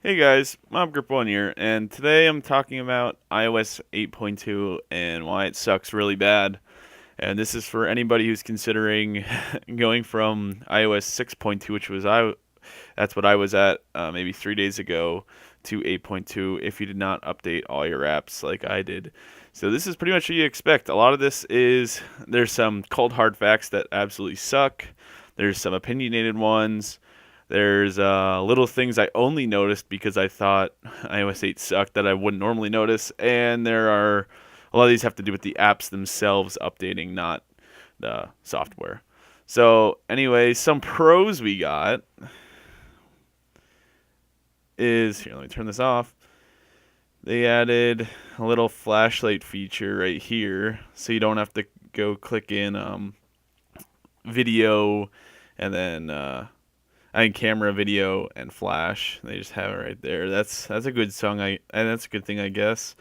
Hey guys, Mob Grip 1 here, and today I'm talking about iOS 8.2 and why it sucks really bad. And this is for anybody who's considering going from iOS 6.2, which was that's what I was at maybe 3 days ago, to 8.2 if you did not update all your apps like I did. So this is pretty much what you expect. A lot of this is there's some cold hard facts that absolutely suck. There's some opinionated ones. There's little things I only noticed because I thought iOS 8 sucked that I wouldn't normally notice, and there are a lot of these have to do with the apps themselves updating, not the software. So anyway, some pros we got is here. Let me turn this off. They added a little flashlight feature right here, so you don't have to go click in video and then camera, video, and flash. They just have it right there. That's a good song. And that's a good thing, I guess.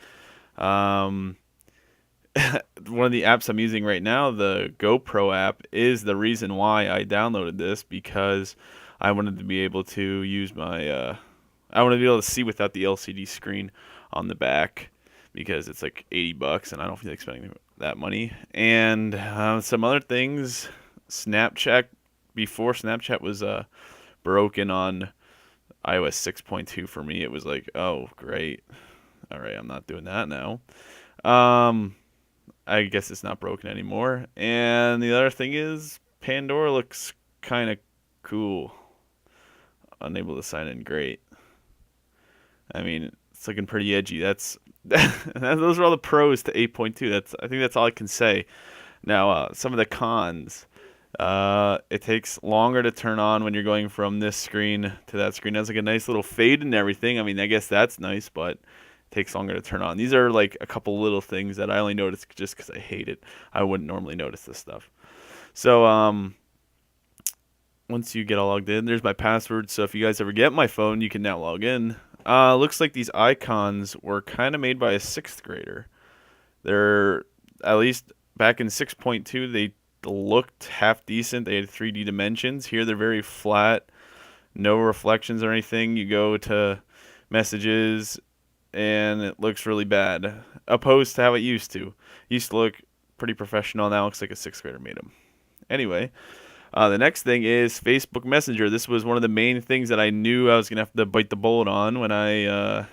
Um, One of the apps I'm using right now, the GoPro app, is the reason why I downloaded this because I wanted to be able to use my I wanted to be able to see without the LCD screen on the back because it's like $80 and I don't feel like spending that money. And some other things, Snapchat before Snapchat was broken on iOS 6.2 for me. It was like, oh great, all right, I'm not doing that now. Um, I guess it's not broken anymore. And the other thing is Pandora looks kind of cool. Unable to sign in, great. I mean, it's looking pretty edgy. That's those are all the pros to 8.2. I think that's all I can say. Now, some of the cons. It takes longer to turn on when you're going from this screen to that screen. It has like a nice little fade and everything. I mean, I guess that's nice, but it takes longer to turn on. These are like a couple little things that I only noticed just because I hate it. I wouldn't normally notice this stuff. So, once you get all logged in, there's my password. So if you guys ever get my phone, you can now log in. Looks like these icons were kind of made by a sixth grader. They're at least back in 6.2, they looked half decent. They had 3D dimensions. Here they're very flat, no reflections or anything. You go to messages and it looks really bad, opposed to how it used to. It used to look pretty professional. Now it looks like a sixth grader made them. Anyway, the next thing is Facebook Messenger. This was one of the main things that I knew I was gonna have to bite the bullet on when I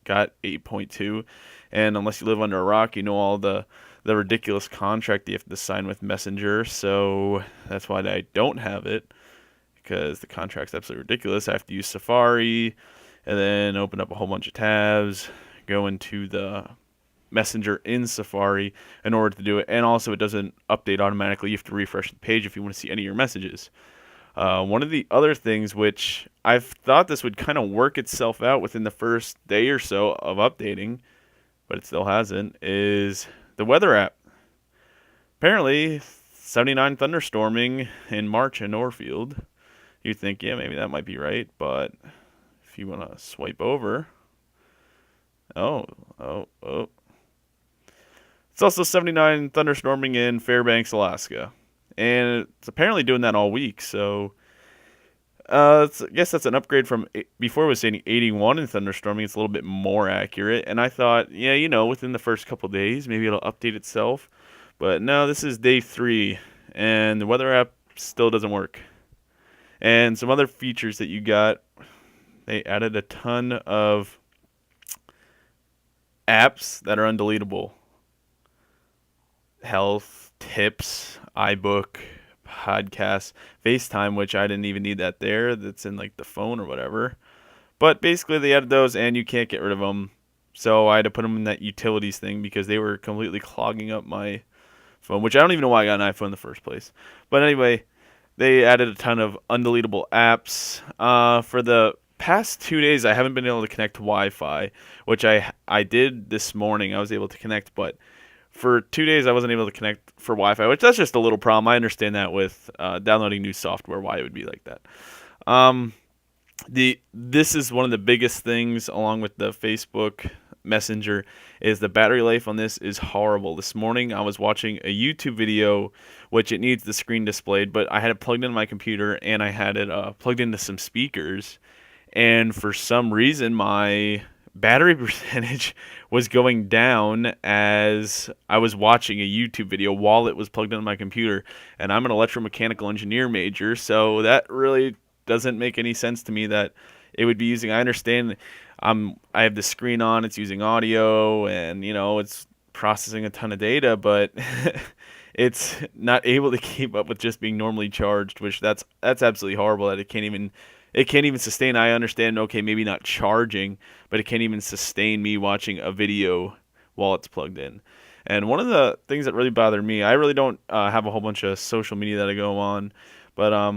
got 8.2. And unless you live under a rock, you know all the ridiculous contract you have to sign with Messenger. So that's why I don't have it, because the contract's absolutely ridiculous. I have to use Safari and then open up a whole bunch of tabs, go into the Messenger in Safari in order to do it. And also, it doesn't update automatically. You have to refresh the page if you want to see any of your messages. One of the other things, which I've thought this would kind of work itself out within the first day or so of updating, but it still hasn't, is the weather app. Apparently, 79 thunderstorming in March in Norfield. You'd think, yeah, maybe that might be right, but if you want to swipe over, oh, oh, oh. It's also 79 thunderstorming in Fairbanks, Alaska. And it's apparently doing that all week, so I guess that's an upgrade from before it was saying 81 in thunderstorming. It's a little bit more accurate. And I thought, yeah, within the first couple days, maybe it'll update itself. But no, this is day 3, and the weather app still doesn't work. And some other features that you got, they added a ton of apps that are undeletable. Health, tips, iBook, podcasts, FaceTime, which I didn't even need that there. That's in like the phone or whatever. But basically, they added those, and you can't get rid of them. So I had to put them in that utilities thing because they were completely clogging up my phone, which I don't even know why I got an iPhone in the first place. But anyway, they added a ton of undeletable apps. For the past 2 days, I haven't been able to connect to Wi-Fi, which I did this morning. I was able to connect, but for 2 days I wasn't able to connect for Wi-Fi, which that's just a little problem. I understand that with downloading new software, why it would be like that. Um, this is one of the biggest things, along with the Facebook Messenger, is the battery life on this is horrible. This morning I was watching a YouTube video, which it needs the screen displayed, but I had it plugged into my computer and I had it plugged into some speakers, and for some reason my battery percentage was going down as I was watching a YouTube video while it was plugged into my computer. And I'm an electromechanical engineer major, so that really doesn't make any sense to me that it would be using. I understand I have the screen on, it's using audio, and it's processing a ton of data, but it's not able to keep up with just being normally charged, which that's absolutely horrible that it can't even sustain. I understand, okay, maybe not charging, but it can't even sustain me watching a video while it's plugged in. And one of the things that really bothered me, I really don't have a whole bunch of social media that I go on, but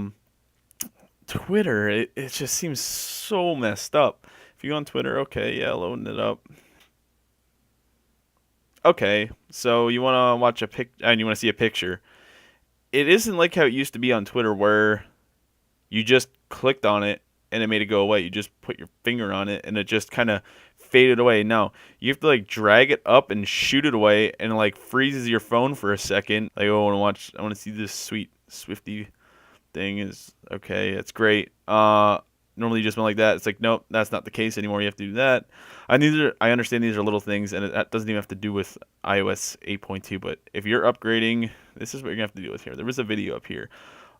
Twitter, it just seems so messed up. If you go on Twitter, okay, yeah, loading it up. Okay, so you want to watch a pic and you want to see a picture. It isn't like how it used to be on Twitter where you just clicked on it and it made it go away. You just put your finger on it and it just kind of faded away. No, you have to like drag it up and shoot it away, and it like freezes your phone for a second. Like, oh, I want to see this sweet Swifty thing. Is okay, it's great. Normally you just went like that. It's like, nope, that's not the case anymore. You have to do that. I understand these are little things, and that doesn't even have to do with iOS 8.2. But if you're upgrading, this is what you're gonna have to deal with here. There was a video up here.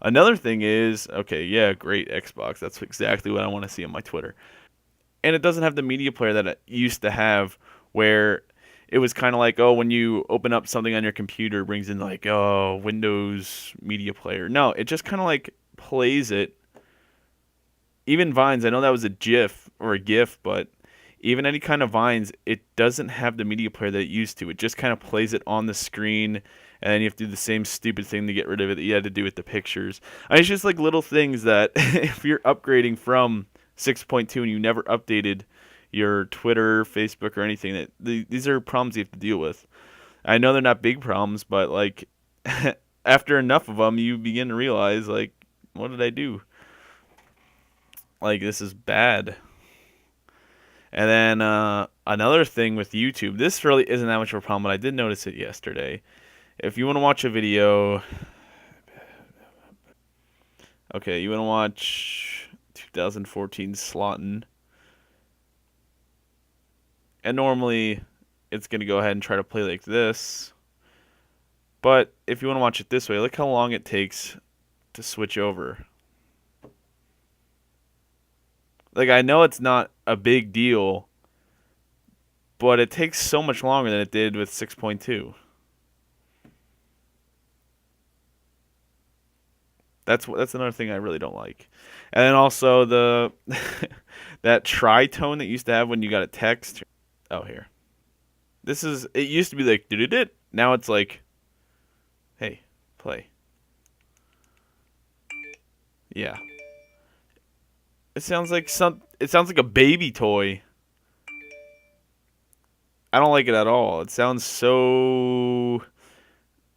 Another thing is, okay, yeah, great Xbox. That's exactly what I want to see on my Twitter. And it doesn't have the media player that it used to have, where it was kind of like, oh, when you open up something on your computer, it brings in like, oh, Windows media player. No, it just kind of like plays it. Even Vines, I know that was a GIF or a GIF, but even any kind of Vines, it doesn't have the media player that it used to. It just kind of plays it on the screen, and then you have to do the same stupid thing to get rid of it that you had to do with the pictures. It's just like little things that if you're upgrading from 6.2 and you never updated your Twitter, Facebook, or anything, these are problems you have to deal with. I know they're not big problems, but like after enough of them, you begin to realize, like, what did I do? Like, this is bad. And then another thing with YouTube, this really isn't that much of a problem, but I did notice it yesterday. If you want to watch a video, okay, you want to watch 2014 Slotin, and normally it's going to go ahead and try to play like this. But if you want to watch it this way, look how long it takes to switch over. Like, I know it's not a big deal, but it takes so much longer than it did with 6.2. That's another thing I really don't like. And then also the that tritone that you used to have when you got a text. Oh, here. It used to be like did it. Now it's like, hey, play. Yeah. It sounds like a baby toy. I don't like it at all. It sounds so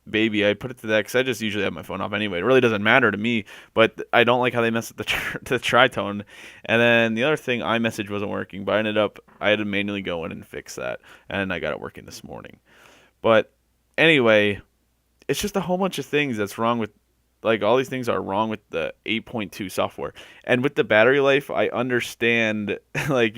baby. I put it to that because I just usually have my phone off anyway. It really doesn't matter to me, but I don't like how they mess with the tritone. And then the other thing, iMessage wasn't working, but I had to manually go in and fix that, and I got it working this morning. But anyway, it's just a whole bunch of things that's wrong with, like, all these things are wrong with the 8.2 software. And with the battery life, I understand, like,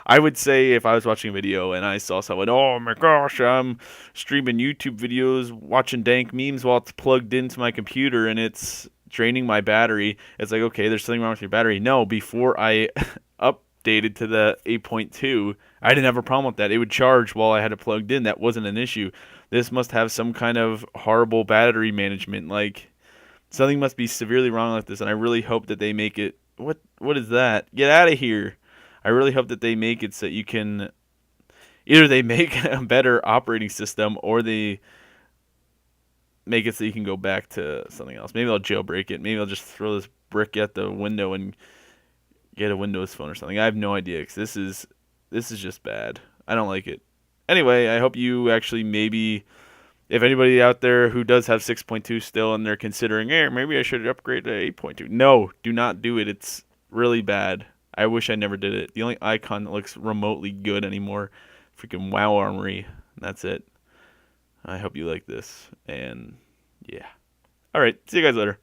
I would say if I was watching a video and I saw someone, oh my gosh, I'm streaming YouTube videos, watching dank memes while it's plugged into my computer and it's draining my battery. It's like, okay, there's something wrong with your battery. No, before I updated to the 8.2, I didn't have a problem with that. It would charge while I had it plugged in. That wasn't an issue. This must have some kind of horrible battery management. Like, something must be severely wrong with this, and I really hope that they make it. What is that? Get out of here! I really hope that they make it so that you can either they make a better operating system or they make it so you can go back to something else. Maybe I'll jailbreak it. Maybe I'll just throw this brick at the window and get a Windows phone or something. I have no idea because this is just bad. I don't like it. Anyway, I hope you actually maybe. If anybody out there who does have 6.2 still and they're considering, hey, maybe I should upgrade to 8.2. No, do not do it. It's really bad. I wish I never did it. The only icon that looks remotely good anymore, freaking Wow Armory. That's it. I hope you like this. And yeah. All right. See you guys later.